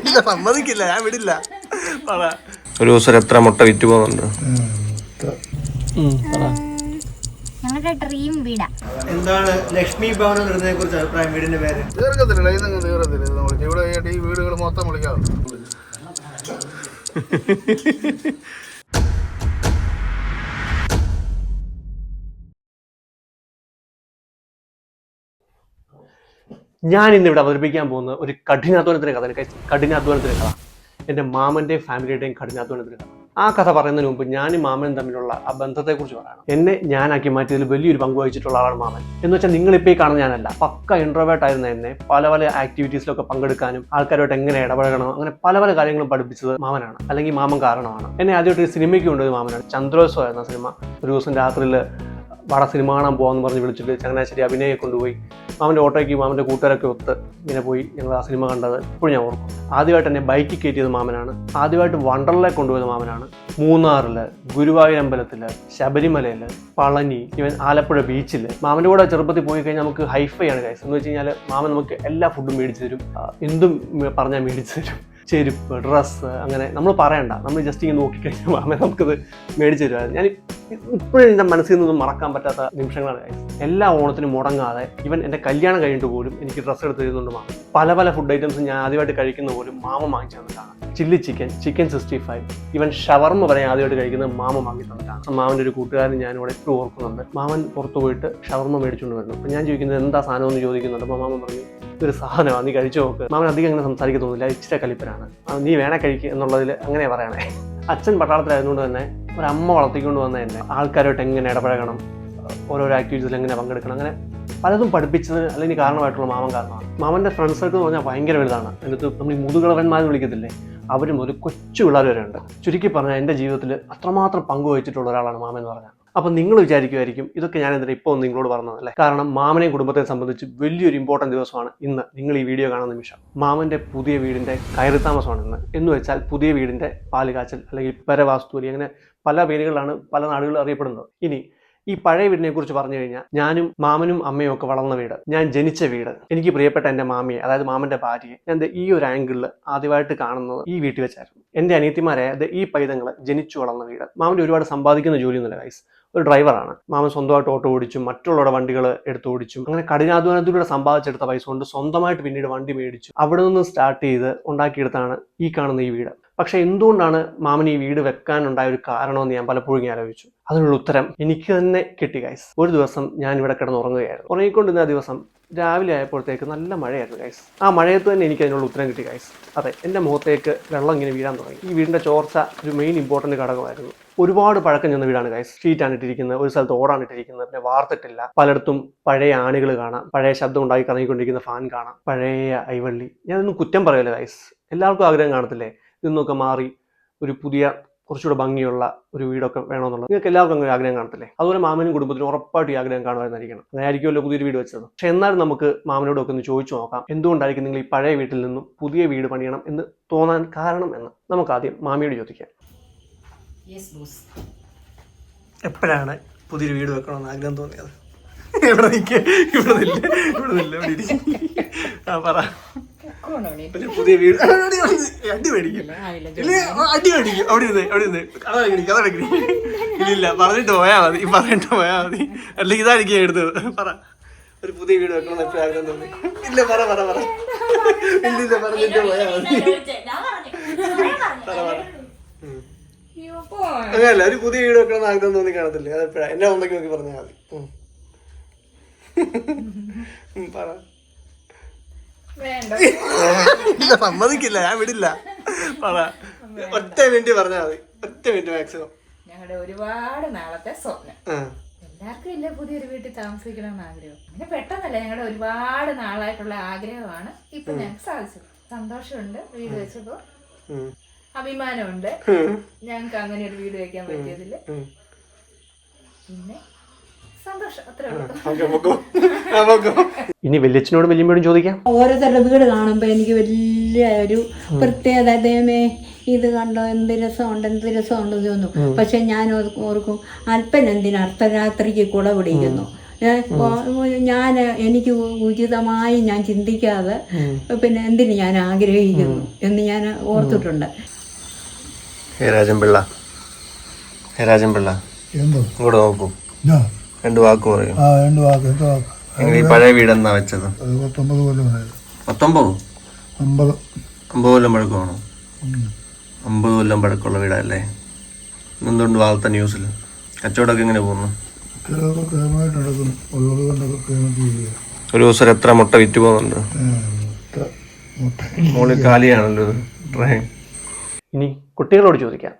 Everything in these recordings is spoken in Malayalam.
ഇല്ല, സമ്മതിക്കില്ല, ഞാൻ വിടില്ല. ഒരു ദിവസം എത്ര മുട്ട വിറ്റ് പോകുന്നുണ്ട്? ഞങ്ങളുടെ ഡ്രീം വീടാ. എന്താണ് ലക്ഷ്മി ഭവൻ എന്നതിനെ കുറിച്ച് അഭിപ്രായം? വീടിന്റെ പേര് തീർക്കത്തില്ല, ഇവിടെ ഈ വീടുകൾ മൊത്തം വിളിക്കാറുണ്ട്. ഞാൻ ഇന്നിവിടെ അവതരിപ്പിക്കാൻ പോകുന്ന ഒരു കഠിനാധ്വാനത്തിന്റെ കഥ. എൻ്റെ മാമന്റെയും ഫാമിലിയുടെയും കഠിനാധ്വാനത്തിന്റെ കഥ. ആ കഥ പറയുന്നതിന് മുമ്പ് ഞാനും മാമനും തമ്മിലുള്ള ആ ബന്ധത്തെക്കുറിച്ച് പറയണം. എന്നെ ഞാനാക്കി മാറ്റിയതിൽ വലിയൊരു പങ്ക് വഹിച്ചിട്ടുള്ള ആളാണ് മാമൻ. എന്ന് വെച്ചാൽ നിങ്ങളിപ്പോൾ ഈ കാണുന്ന ഞാനല്ല, പക്ക ഇൻട്രോവേർട്ട് ആയിരുന്ന എന്നെ പല പല ആക്ടിവിറ്റീസിലൊക്കെ പങ്കെടുക്കാനും ആൾക്കാരുമായിട്ട് എങ്ങനെ ഇടപഴകണം, അങ്ങനെ പല പല കാര്യങ്ങളും പഠിപ്പിച്ചത് മാമനാണ്, അല്ലെങ്കിൽ മാമൻ കാരണമാണ്. എന്നെ ആദ്യമായിട്ട് സിനിമയ്ക്ക് കൊണ്ടുപോയി മാമനാണ്. ചന്ദ്രോത്സവം ആയിരുന്ന സിനിമ. ഒരു ദിവസം രാത്രിയിൽ വട സിനിമ കാണാൻ പോകാമെന്ന് പറഞ്ഞ് വിളിച്ചിട്ട് ചങ്ങനാശ്ശേരി അഭിനയെ കൊണ്ടുപോയി മാമൻ്റെ ഓട്ടോയ്ക്ക് മാമൻ്റെ കൂട്ടുകാരൊക്കെ ഒത്ത് ഇങ്ങനെ പോയി ഞങ്ങൾ ആ സിനിമ കണ്ടത് ഇപ്പോഴും ഞാൻ ഓർക്കും. ആദ്യമായിട്ട് എന്നെ ബൈക്കിൽ കയറ്റിയത് മാമനാണ്. ആദ്യമായിട്ട് വണ്ടർലയിലേക്ക് കൊണ്ടുപോയത് മാമനാണ്. മൂന്നാറിൽ, ഗുരുവായൂരമ്പലത്തിൽ, ശബരിമലയിൽ, പളനി, ഇവൻ ആലപ്പുഴ ബീച്ചിൽ. മാമൻ്റെ കൂടെ ചെറുപ്പത്തിൽ പോയി കഴിഞ്ഞാൽ നമുക്ക് ഹൈഫൈ ആണ് ഗൈസ്. എന്ന് വെച്ച് കഴിഞ്ഞാൽ മാമൻ നമുക്ക് എല്ലാ ഫുഡും മേടിച്ചു തരും, എന്തും പറഞ്ഞാൽ മേടിച്ചു തരും. ചെരുപ്പ്, ഡ്രസ്സ്, അങ്ങനെ നമ്മൾ പറയണ്ട, നമ്മൾ ജസ്റ്റ് ഇങ്ങനെ നോക്കിക്കഴിഞ്ഞാൽ മാമൻ നമുക്കത് മേടിച്ചു തരുമായിരുന്നു. ഞാൻ ഇപ്പോഴും എൻ്റെ മനസ്സിൽ നിന്നൊന്നും മറക്കാൻ പറ്റാത്ത നിമിഷങ്ങളാണ് ഗൈസ്. എല്ലാ ഓണത്തിനും മുടങ്ങാതെ ഇവൻ എൻ്റെ കല്യാണം കഴിഞ്ഞിട്ട് പോലും എനിക്ക് ഡ്രസ്സ് എടുത്ത് തരുന്നുണ്ട് മാമൻ. പല പല ഫുഡ് ഐറ്റംസ് ഞാൻ ആദ്യമായിട്ട് കഴിക്കുന്ന പോലും മാമ വാങ്ങിച്ചു തന്നിട്ടാണ്. ചില്ലി ചിക്കൻ, ചിക്കൻ 65, ഇവൻ ഷവർമ്മ വരെ ആദ്യമായിട്ട് കഴിക്കുന്നത് മാമ വാങ്ങി തന്നിട്ടാണ്. മാമൻ്റെ ഒരു കൂട്ടുകാരൻ ഞാനിവിടെ ഇട്ട് ഓർക്കുന്നുണ്ട്. മാമൻ പുറത്ത് പോയിട്ട് ഷവർമ്മ മേടിച്ചുകൊണ്ട് വരുന്നു. അപ്പം ഞാൻ ചോദിക്കുന്നത് എന്താ സാധനം എന്ന് ചോദിക്കുന്നുണ്ട്. അപ്പോൾ മാമൻ പറഞ്ഞു, ഇതൊരു സാധനമാണ്, നീ കഴിച്ചു നോക്ക്. മാമൻ അധികം അങ്ങനെ സംസാരിക്കത്തൊന്നുമില്ല, ഇച്ചിരി കലിപ്പനാണ്. നീ വേണേ കഴിക്കുക എന്നുള്ളതിൽ അങ്ങനെ പറയണേ. അച്ഛൻ പട്ടാളത്തിലായതുകൊണ്ട് തന്നെ ഒരമ്മ വളർത്തിക്കൊണ്ട് വന്ന എന്നെ ആൾക്കാരുമായിട്ട് എങ്ങനെ ഇടപഴകണം, ഓരോരോ ആക്ടിവിറ്റീസിൽ എങ്ങനെ പങ്കെടുക്കണം, അങ്ങനെ പലതും പഠിപ്പിച്ചത് അല്ലെങ്കിൽ കാരണമായിട്ടുള്ള മാമൻ കാരണമാണ്. മാമൻ്റെ ഫ്രണ്ട്സ് സർക്കിൾ എന്ന് പറഞ്ഞാൽ ഭയങ്കര വലുതാണ്. എന്നിട്ട് നമ്മൾ ഈ മുതുകിളവന്മാർ വിളിക്കത്തില്ലേ, അവരും ഒരു കൊച്ചു പിള്ളേർ വരെ ഉണ്ട്. ചുരുക്കി പറഞ്ഞാൽ എൻ്റെ ജീവിതത്തിൽ അത്രമാത്രം പങ്കുവഹിച്ചിട്ടുള്ള ഒരാളാണ് മാമൻ എന്ന് പറഞ്ഞാൽ. അപ്പം നിങ്ങൾ വിചാരിക്കുമായിരിക്കും ഇതൊക്കെ ഞാൻ എന്തിനാ ഇപ്പോൾ നിങ്ങളോട് പറഞ്ഞതല്ലേ. കാരണം മാമനെയും കുടുംബത്തെ സംബന്ധിച്ച് വലിയൊരു ഇമ്പോർട്ടൻറ്റ് ദിവസമാണ് ഇന്ന്, നിങ്ങൾ ഈ വീഡിയോ കാണുന്ന നിമിഷം. മാമൻ്റെ പുതിയ വീടിൻ്റെ കയറി താമസമാണ് ഇന്ന്. എന്ന് വെച്ചാൽ പുതിയ വീടിൻ്റെ പാലുകാച്ചൽ അല്ലെങ്കിൽ പരവാസ്തുലി, അങ്ങനെ പല പേരുകളിലാണ് പല നാടുകളിൽ അറിയപ്പെടുന്നത്. ഇനി ഈ പഴയ വീടിനെ കുറിച്ച് പറഞ്ഞു കഴിഞ്ഞാൽ, ഞാനും മാമനും അമ്മയും ഒക്കെ വളർന്ന വീട്, ഞാൻ ജനിച്ച വീട്, എനിക്ക് പ്രിയപ്പെട്ട എൻ്റെ മാമിയെ, അതായത് മാമൻ്റെ ഭാര്യയെ ഞാൻ ഈ ഒരു ആംഗിളിൽ ആദ്യമായിട്ട് കാണുന്നത് ഈ വീട്ടിൽ വെച്ചായിരുന്നു. എൻ്റെ അനിയത്തിമാരായ ഈ പൈതങ്ങൾ ജനിച്ചു വളർന്ന വീട്. മാമൻ്റെ ഒരുപാട് സമ്പാദിക്കുന്ന ജോലിയൊന്നുമില്ല ഗൈസ്, ഒരു ഡ്രൈവറാണ്. മാമൻ സ്വന്തമായിട്ട് ഓട്ടോ ഓടിച്ചും മറ്റുള്ളവരുടെ വണ്ടികൾ എടുത്ത് ഓടിച്ചും അങ്ങനെ കഠിനാധ്വാനത്തിലൂടെ സമ്പാദിച്ചെടുത്ത പൈസ കൊണ്ട് സ്വന്തമായിട്ട് പിന്നീട് വണ്ടി മേടിച്ചു അവിടെ നിന്ന് സ്റ്റാർട്ട് ചെയ്ത് ഉണ്ടാക്കിയെടുത്താണ് ഈ കാണുന്ന ഈ വീട്. പക്ഷെ എന്തുകൊണ്ടാണ് മാമൻ ഈ വീട് വെക്കാനുണ്ടായ ഒരു കാരണമെന്ന് ഞാൻ പലപ്പോഴും ആലോചിച്ചു. അതിനുള്ള ഉത്തരം എനിക്ക് തന്നെ കിട്ടി ഗൈസ്. ഒരു ദിവസം ഞാൻ ഇവിടെ കിടന്ന് ഉറങ്ങുകയായിരുന്നു. ഉറങ്ങിക്കൊണ്ടിരുന്ന ദിവസം രാവിലെ ആയപ്പോഴത്തേക്ക് നല്ല മഴയായിരുന്നു ഗൈസ്. ആ മഴയത്ത് തന്നെ എനിക്ക് അതിനുള്ള ഉത്തരം കിട്ടി ഗൈസ്. അതെ, എൻ്റെ മുഖത്തേക്ക് വെള്ളം ഇങ്ങനെ വീഴാൻ തുടങ്ങി. ഈ വീടിൻ്റെ ചോർച്ച ഒരു മെയിൻ ഇമ്പോർട്ടൻറ്റ് ഘടകമായിരുന്നു. ഒരുപാട് പഴക്കം ചെന്ന വീടാണ് ഗൈസ്. ഷീറ്റാണ് ഇട്ടിരിക്കുന്നത്, ഒരു സ്ഥലത്ത് ഓടാണ് ഇട്ടിരിക്കുന്നത്, പിന്നെ വാർത്തിട്ടില്ല. പലയിടത്തും പഴയ ആണികൾ കാണാം, പഴയ ശബ്ദം ഉണ്ടാക്കി കറങ്ങിക്കൊണ്ടിരിക്കുന്ന ഫാൻ കാണാം, പഴയ ഐവള്ളി. ഞാനൊന്നും കുറ്റം പറയല്ല ഗൈസ്, എല്ലാവർക്കും ആഗ്രഹം കാണത്തില്ലേ ഇതൊക്കെ മാറി ഒരു പുതിയ കുറച്ചുകൂടെ ഭംഗിയുള്ള ഒരു വീടൊക്കെ വേണമെന്നുള്ളത്. നിങ്ങൾക്ക് എല്ലാവർക്കും അങ്ങനെ ആഗ്രഹം കാണത്തില്ലേ? അതുപോലെ മാമനും കുടുംബത്തിനും ഉറപ്പായിട്ട് ഈ ആഗ്രഹം കാണുമായിരുന്നിരിക്കണം. അതായിരിക്കുമല്ലോ പുതിയൊരു വീട് വെച്ചത്. പക്ഷെ എന്നാലും നമുക്ക് മാമനോടൊക്കെ ഒന്ന് ചോദിച്ചു നോക്കാം, എന്തുകൊണ്ടായിരിക്കും നിങ്ങൾ ഈ പഴയ വീട്ടിൽ നിന്നും പുതിയ വീട് പണിയണം എന്ന് തോന്നാൻ കാരണം എന്ന്. നമുക്ക് ആദ്യം മാമിയോട് ചോദിക്കാം. എപ്പോഴാണ് പുതിയൊരു വീട് വെക്കണമെന്ന് ആഗ്രഹം തോന്നിയത്? ഇവിടെ നിൽക്കുക, ഇവിടെ നില്ല, ഇവിടെ നില്ല, ഇവിടെ ഇരിക്കും. ആ പറ. പുതിയ വീട് അടി മേടിക്കും, അടി മേടിക്കും. അവിടെ ഇരുന്ന് ഇല്ല, പറഞ്ഞിട്ട് പോയാൽ മതി, അല്ലെങ്കിൽ ഇതായിരിക്കും എടുത്തത്. പറ, ഒരു പുതിയ വീട് വെക്കണം എപ്പോഴും ആഗ്രഹം തോന്നി? ഇല്ല, പറ ഇല്ലില്ല, പറഞ്ഞിട്ട് പോയാൽ മതി. അങ്ങനല്ല, ഒരു പുതിയ വീട് വെക്കണം ആഗ്രഹം തോന്നി കാണത്തില്ലേ? അതെപ്പോഴാ? എന്നെ ഒന്നൊക്കെ നോക്കി പറഞ്ഞാൽ മതി. പറ. ഇല്ല, സമ്മതിക്കില്ല, ഞാൻ വിടില്ല. പറ, ഒറ്റ മിനിറ്റ് പറഞ്ഞാൽ മതി, ഒറ്റ മിനിറ്റ് മാക്സിമം. ഞങ്ങളുടെ ഒരുപാട് നാളത്തെ സ്വപ്നം. എല്ലാവർക്കും ഇല്ല പുതിയൊരു വീട്ടിൽ താമസിക്കണമെന്ന് ആഗ്രഹം. അങ്ങനെ പെട്ടെന്നല്ല, ഞങ്ങളുടെ ഒരുപാട് നാളായിട്ടുള്ള ആഗ്രഹമാണ് ഇപ്പൊ ഞങ്ങൾക്ക് സാധിച്ചത്. സന്തോഷമുണ്ട് വീട് വെച്ചപ്പോ, അഭിമാനമുണ്ട് ഞങ്ങൾക്ക് അങ്ങനെ ഒരു വീട് വെക്കാൻ പറ്റിയതില്. പിന്നെ സന്തോഷം, അത്രേ ഉള്ളൂ. ഇനി വല്യച്ഛനോടും വല്യമ്മയോടും ചോദിക്കാം. ഓരോരുത്തരുടെ വീട് കാണുമ്പോൾ എനിക്ക് വലിയ ഒരു പ്രത്യേകത, ദൈവമേ ഇത് കണ്ടോ എന്ത് രസമുണ്ടെന്ന് തോന്നും. പക്ഷെ ഞാൻ ഓർക്കും, അല്പൻ എന്തിന് അർദ്ധരാത്രിക്ക് കുള പിടിക്കുന്നു, ഞാൻ എനിക്ക് ഉചിതമായി ഞാൻ ചിന്തിക്കാതെ പിന്നെ എന്തിന് ഞാൻ ആഗ്രഹിക്കുന്നു എന്ന് ഞാൻ ഓർത്തിട്ടുണ്ട്. രാജൻപിള്ള ഇങ്ങോട്ട് നോക്കൂ, രണ്ട് വാക്ക് പറയും. ഈ പഴയ വീട് എന്നാ വെച്ചത്? 50 കൊല്ലം പഴക്കമാണോ? 50 കൊല്ലം പഴക്കമുള്ള വീടല്ലേ? എന്തുകൊണ്ട് വാർത്ത ന്യൂസിൽ? കച്ചവടമൊക്കെ എങ്ങനെ പോകുന്നു? ഒരു ദിവസം എത്ര മുട്ട വിറ്റ് പോകുന്നുണ്ട്? മോളിൽ കാലിയാണല്ലോ ട്രെയിൻ. ഇനി കുട്ടികളോട് ചോദിക്കാം.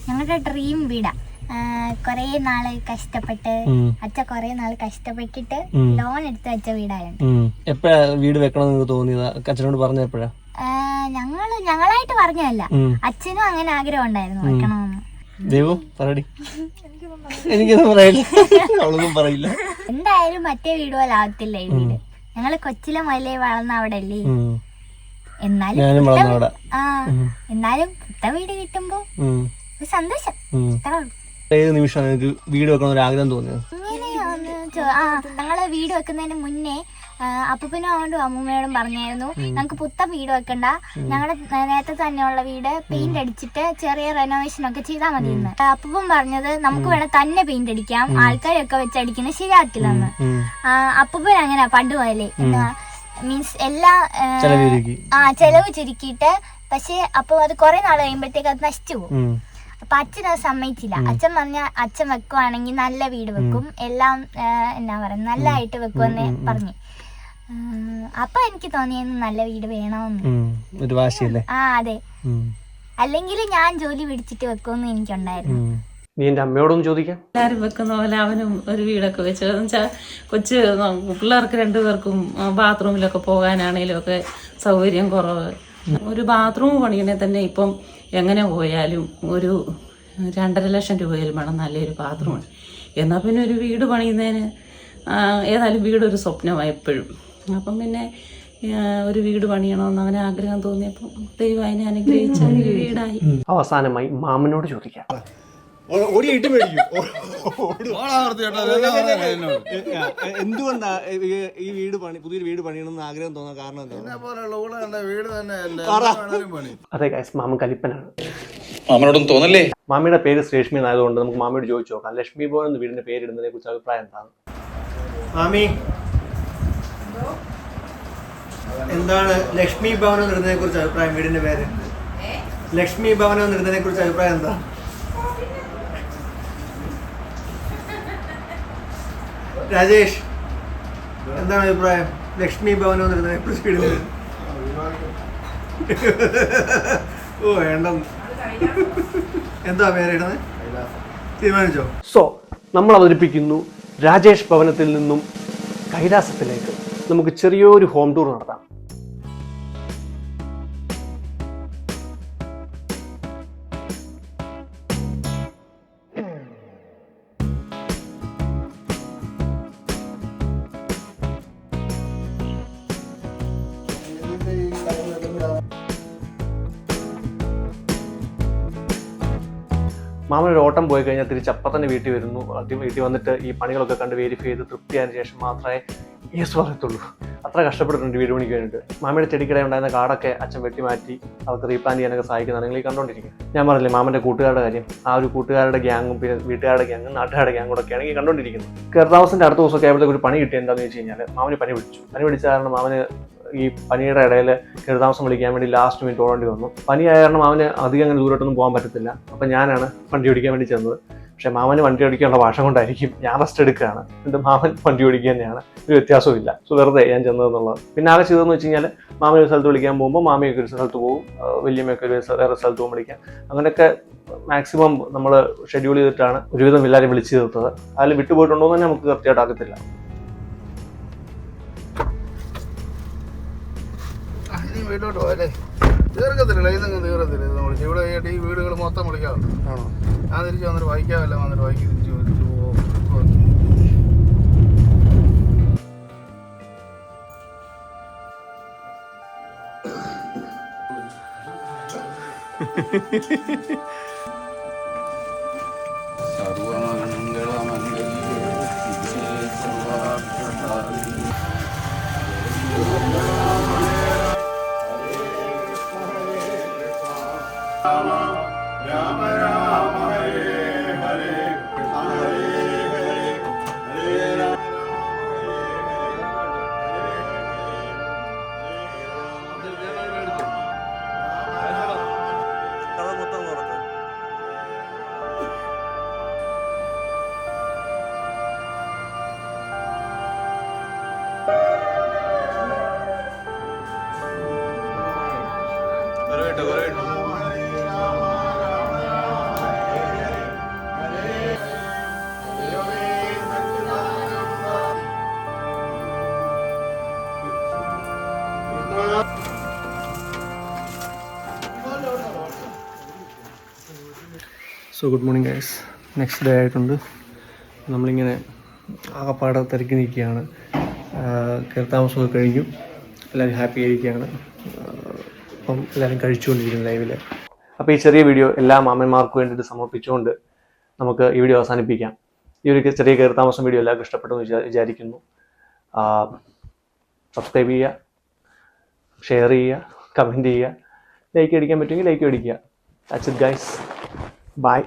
ഞങ്ങളുടെ ഡ്രീം വീടാ. കൊറേ നാള് കഷ്ടപ്പെട്ട് അച്ഛൻ കൊറേ നാള് കഷ്ടപ്പെട്ടിട്ട് ലോൺ എടുത്ത് വെച്ച വീടായിരുന്നു. എപ്പോഴാ വീട് വെക്കണമെന്ന് തോന്നിയത്? അച്ഛനോട് പറഞ്ഞ എപ്പോഴാ? ഞങ്ങളായിട്ട് പറഞ്ഞതല്ല, അച്ഛനും അങ്ങനെ ആഗ്രഹം ഉണ്ടായിരുന്നു വെക്കണമെന്ന്. എന്തായാലും മറ്റേ വീട് പോലെ ആവത്തില്ല ഈ വീട്. ഞങ്ങള് കൊച്ചിലെ മുതലേ വളർന്ന അവിടെ അല്ലേ. എന്നാലും പുത്ത വീട് കിട്ടുമ്പോ സന്തോഷം. ഏത് നിമിഷം വീട് വെക്കണം ഒരു ആഗ്രഹം തോന്നിയത്? ഞങ്ങള് വീട് വെക്കുന്നതിന് മുന്നേ അപ്പൂപ്പനോടും അമ്മൂമ്മയോടും പറഞ്ഞായിരുന്നു ഞങ്ങൾക്ക് പുത്ത വീട് വെക്കണ്ട, ഞങ്ങളുടെ നേരത്തെ തന്നെയുള്ള വീട് പെയിന്റ് അടിച്ചിട്ട് ചെറിയ റെനോവേഷൻ ഒക്കെ ചെയ്താൽ മതി എന്ന്. അപ്പൂപ്പൻ പറഞ്ഞത് നമുക്ക് വേണം തന്നെ പെയിന്റ് അടിക്കാം, ആൾക്കാരൊക്കെ വെച്ചടിക്കുന്നത് ശരിയാക്കില്ലെന്ന്. അപ്പൂപ്പൻ അങ്ങനെ പണ്ട് പോലെ മീൻസ് എല്ലാ ചെലവ് ചുരുക്കിയിട്ട്. പക്ഷെ അപ്പൊ അത് കുറെ നാൾ കഴിയുമ്പോഴത്തേക്ക് അത് നശിച്ചു പോകും. അപ്പൊ അച്ഛൻ അത് സമ്മതിച്ചില്ല. അച്ഛൻ പറഞ്ഞ അച്ഛൻ വെക്കുവാണെങ്കിൽ നല്ല വീട് വെക്കും, എല്ലാം എന്നാ പറയുക നല്ലതായിട്ട് വെക്കുമെന്ന് പറഞ്ഞു. അപ്പൊ എനിക്ക് തോന്നിയത് നല്ല വീട് വേണമെന്ന്. അതെ, അല്ലെങ്കിൽ ഞാൻ ജോലി പിടിച്ചിട്ട് വെക്കുമെന്ന് എനിക്കുണ്ടായിരുന്നു. നീ എന്റെ അമ്മയോടൊന്നും ചോദിക്കാം. എല്ലാവരും വെക്കുന്ന പോലെ അവനും ഒരു വീടൊക്കെ വെച്ചത് വെച്ചാൽ കൊച്ചു പിള്ളേർക്ക് 2 പേർക്കും ബാത്റൂമിലൊക്കെ പോകാനാണേലും ഒക്കെ സൗകര്യം കുറവ്. ഒരു ബാത്റൂം പണിയണേ തന്നെ ഇപ്പം എങ്ങനെ പോയാലും ഒരു 2.5 ലക്ഷം രൂപയിൽ വേണം നല്ലൊരു ബാത്റൂം. എന്നാൽ പിന്നെ ഒരു വീട് പണിയുന്നതിന് ഏതായാലും വീടൊരു സ്വപ്നമാണ് എപ്പോഴും. അപ്പം പിന്നെ ഒരു വീട് പണിയണമെന്ന് അവന് ആഗ്രഹം തോന്നിയപ്പോൾ ദൈവം അതിനെ അനുഗ്രഹിച്ച ഒരു വീടായി. അവസാനമായി മാമനോട് ചോദിക്കാം. എന്തുകൊണ്ടാ ഈ വീട് പുതിയൊരു വീട് പണിയണമെന്ന് ആഗ്രഹം തോന്നാൻ കാരണം എന്താ? അതെ ഗൈസ്, മാമൻ കലിപ്പനാണ്. മാമനോടൊന്നും തോന്നല്ലേ? മാമിയുടെ പേര് രേഷ്മി എന്നായതുകൊണ്ട് നമുക്ക് മാമിയോട് ചോദിച്ചു നോക്കാം, ലക്ഷ്മി ഭവൻ എന്ന വീടിന്റെ പേരിടുന്നതിനെ കുറിച്ച് അഭിപ്രായം എന്താണ്? മാമി, എന്താണ് ലക്ഷ്മി ഭവൻ എന്നിടുന്നതിനെ കുറിച്ച് അഭിപ്രായം? വീടിന്റെ പേര് ലക്ഷ്മി ഭവൻ എന്നിടുന്നതിനെ കുറിച്ച് അഭിപ്രായം എന്താ? രാജേഷ്, എന്താണ് അഭിപ്രായം ലക്ഷ്മി ഭവൻ എന്നിടുന്നതിനെ കുറിച്ച്? വീടിന്റെ ഓ വേണ്ടെന്ന് എന്താ പേരിടുന്നത് തീരുമാനിച്ചോ? സോ നമ്മൾ അവതരിപ്പിക്കുന്നു രാജേഷ് ഭവനത്തിൽ നിന്നും കൈലാസത്തിലേക്ക് നമുക്ക് ചെറിയൊരു ഹോം ടൂർ നടത്താം. മാമനൊരു ഓട്ടം പോയി കഴിഞ്ഞാൽ തിരിച്ചപ്പം തന്നെ വീട്ടിൽ വരുന്നു. ആദ്യം വീട്ടിൽ വന്നിട്ട് ഈ പണികളൊക്കെ കണ്ട് വെരിഫൈ ചെയ്ത് തൃപ്തിയായതിനു ശേഷം മാത്രമേ യെസ് പറയത്തുള്ളൂ. അത്ര കഷ്ടപ്പെട്ടിട്ടുണ്ട് വീട് പണിക്ക് വേണ്ടിയിട്ട്. മാമയുടെ ചെടിക്കിടെ ഉണ്ടായിരുന്ന കാടൊക്കെ അച്ഛൻ വെട്ടി മാറ്റി അവർക്ക് റീപ്ലാൻ ചെയ്യാനൊക്കെ സഹായിക്കുന്നതാണ് നിങ്ങൾ ഈ കണ്ടുകൊണ്ടിരിക്കുക. ഞാൻ പറഞ്ഞില്ലേ മാമൻ്റെ കൂട്ടുകാരുടെ കാര്യം, ആ ഒരു കൂട്ടുകാരുടെ ഗ്യാങ്ങും പിന്നെ വീട്ടുകാരുടെ ഗ്യാങ്ങും നാട്ടുകാരുടെ ഗ്യാങ്ങും കൂടെയൊക്കെയാണ് ഈ കണ്ടുകൊണ്ടിരിക്കുന്നത്. കയർതാമസിൻ്റെ അടുത്ത ദിവസമൊക്കെ ആയപ്പോഴത്തേക്ക് ഒരു പണി കിട്ടിയത് എന്താണെന്ന് വെച്ച് കഴിഞ്ഞാൽ മാമന് പനി പിടിച്ച കാരണം മാമന് ഈ പനിയുടെ ഇടയിൽ കയർതാമസം വിളിക്കാൻ വേണ്ടി ലാസ്റ്റ് മിനിറ്റ് ഓടേണ്ടി വന്നു. പനിയായ കാരണം അവന് അധികം അങ്ങനെ ദൂരോട്ടൊന്നും പോകാൻ പറ്റത്തില്ല. അപ്പം ഞാനാണ് വണ്ടി ഓടിക്കാൻ വേണ്ടി ചെന്നത്. പക്ഷേ മാമന് വണ്ടി ഓടിക്കാനുള്ള ഭാഷ കൊണ്ടായിരിക്കും ഞാൻ റെസ്റ്റ് എടുക്കുകയാണ്, എൻ്റെ മാമൻ വണ്ടി ഓടിക്കുക തന്നെയാണ്, ഒരു വ്യത്യാസവും ഇല്ല. സോ വെറുതെ ഞാൻ ചെന്നതെന്നുള്ളത്. പിന്നെ ആകെ ചെയ്തതെന്ന് വെച്ച് കഴിഞ്ഞാൽ മാമ ഒരു സ്ഥലത്ത് വിളിക്കാൻ പോകുമ്പോൾ മാമിയൊക്കെ ഒരു സ്ഥലത്ത് പോകും, വല്യമ്മയൊക്കെ ഒരു വേറെ സ്ഥലത്ത് പോകും വിളിക്കാൻ. അങ്ങനെയൊക്കെ മാക്സിമം നമ്മൾ ഷെഡ്യൂൾ ചെയ്തിട്ടാണ് ഒരുവിധം എല്ലാവരും വിളിച്ചു തീർത്തത്. അതിൽ വിട്ടുപോയിട്ടുണ്ടോ എന്ന് തന്നെ നമുക്ക് കൃത്യമായിട്ട് അറിയത്തില്ല. വീട്ടിലോട്ട് പോയല്ലേ തീർക്കത്തില്ല, ഇതങ്ങ് തീർക്കത്തില്ല. ഇത് നമ്മൾ ഇവിടെ ഈ വീടുകൾ മൊത്തം വിളിക്കാറുണ്ട്. ആണോ? ഞാൻ തിരിച്ച് വന്നിട്ട് വായിക്കാമല്ല, വന്നിട്ട് വായിക്കി തിരിച്ച് പോകും. സർവമംഗളമംഗല്യേ so good morning guys. Next day ആയിട്ടുണ്ട്. നമ്മളിങ്ങനെ ആകപ്പാടെ തിരക്കി നിൽക്കുകയാണ്. കയറിത്താമസമൊക്കെ കഴിഞ്ഞു. എല്ലാവരും ഹാപ്പി ആയിരിക്കുകയാണ്. അപ്പം എല്ലാവരും കഴിച്ചുകൊണ്ടിരിക്കുന്നു ലൈവിൽ. അപ്പോൾ ഈ ചെറിയ വീഡിയോ എല്ലാ മാമന്മാർക്കും വേണ്ടിയിട്ട് സമർപ്പിച്ചുകൊണ്ട് നമുക്ക് ഈ വീഡിയോ അവസാനിപ്പിക്കാം. ഈ ഒരു ചെറിയ കയറിത്താമസം വീഡിയോ എല്ലാവർക്കും ഇഷ്ടപ്പെട്ടെന്ന് വിചാരിക്കുന്നു. സബ്സ്ക്രൈബ് ചെയ്യുക, ഷെയർ ചെയ്യുക, കമൻറ്റ് ചെയ്യുക, ലൈക്ക് അടിക്കാൻ പറ്റുമെങ്കിൽ ലൈക്ക് അടിക്കുക. That's it guys. Bye.